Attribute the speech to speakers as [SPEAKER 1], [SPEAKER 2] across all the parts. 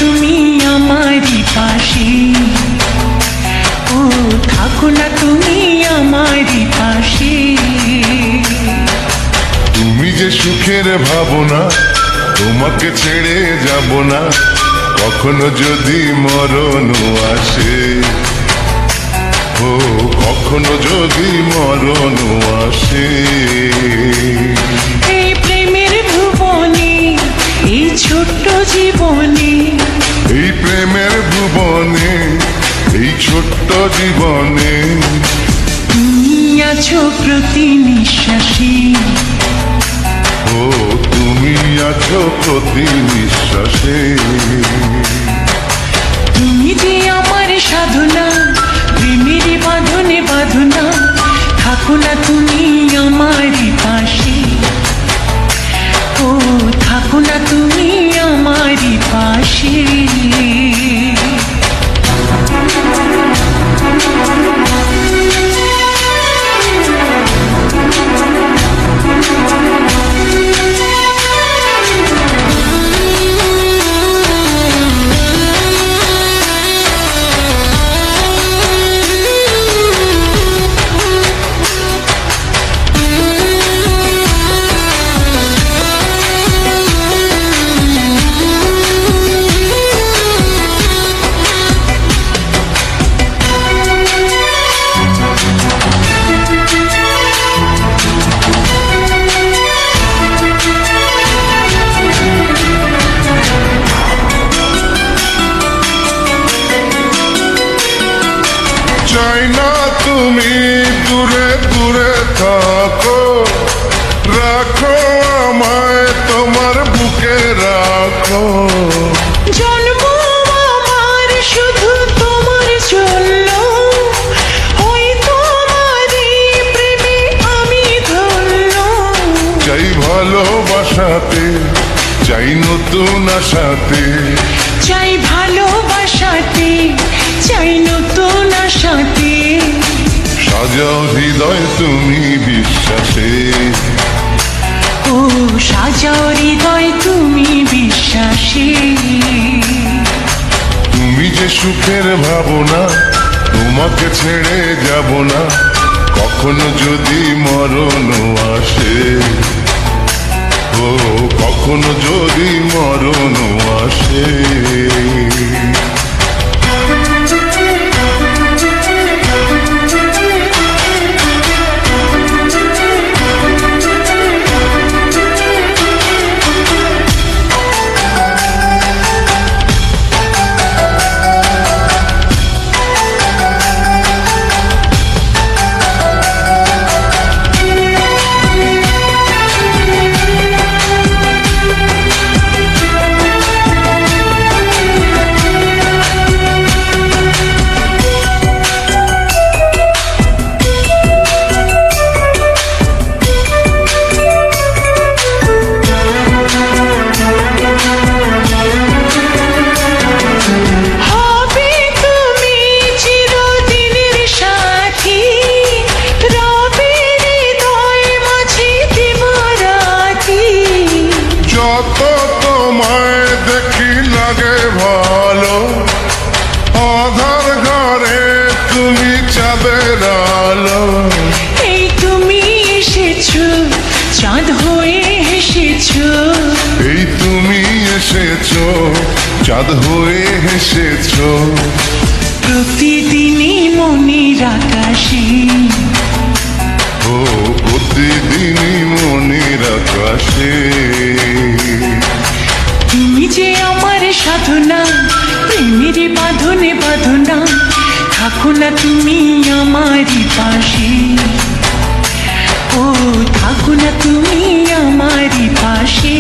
[SPEAKER 1] তুমি আমারই পাশে, ও থাকো না তুমি আমারই পাশে।
[SPEAKER 2] তুমি যে সুখের ভাবনা, তোমাকে ছেড়ে যাব না কখনো যদি মরণ আসে, ও কখনো যদি মরণ আসে।
[SPEAKER 1] এই প্রেমের ভুবনে, এই ছোট্ট জীবনে,
[SPEAKER 2] এই প্রেমের ভুবনে, এই ছোট্ট জীবনে
[SPEAKER 1] তুমি আছো প্রতি নিঃশ্বাসে,
[SPEAKER 2] ও তুমি আছো প্রতি নিঃশ্বাসে।
[SPEAKER 1] তুমি যে আমার সাধনা, প্রেমের বাঁধনে বাঁধনা, থাকো না তুমি আমারই পাশে, ও থাকো না তুমি আমারই পাশে।
[SPEAKER 2] চাই না তুমি দূরে দূরে থাকো, রাখো আমায় তোমার বুকে রাখো।
[SPEAKER 1] জন্ম আমার শুধু তোমার জন্য, ওই তোমারই প্রেমে আমি ধন্য।
[SPEAKER 2] চাই ভালোবাসাতে, চাই নতুন আশাতে,
[SPEAKER 1] চাই ভালোবাসাতে, চাই নতুন আশাতে।
[SPEAKER 2] সাজাও হৃদয় তুমি বিশ্বাসে,
[SPEAKER 1] ও সাজাও হৃদয় তুমি বিশ্বাসে।
[SPEAKER 2] তুমি যে সুখের ভাবনা, তোমাকে ছেড়ে যাব না কখনো যদি মরণ আসে, ও কখনো যদি মরণ আসে। যত তোমায় দেখি লাগে ভালো, আধার ঘরে তুমি চাঁদের আলো।
[SPEAKER 1] এই তুমি এসেছো, চাঁদ হয়ে এসেছো,
[SPEAKER 2] এই তুমি এসেছো, চাঁদ হয়ে এসেছো।
[SPEAKER 1] প্রতিদিনই মনের আকাশে,
[SPEAKER 2] ও প্রতিদিনই মনের আকাশে।
[SPEAKER 1] তুমি যে আমার সাধনা, প্রেমের বাঁধনে বাঁধনা, থাকো না তুমি আমারই পাশে, ও থাকো না তুমি আমারই পাশে।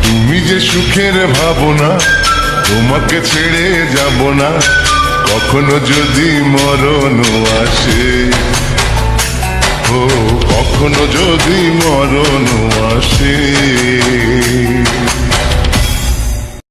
[SPEAKER 2] তুমি যে সুখের ভাবনা, তোমাকে ছেড়ে যাব না কখনো যদি মরণ আসে, ও কখনো যদি মরণ আসে।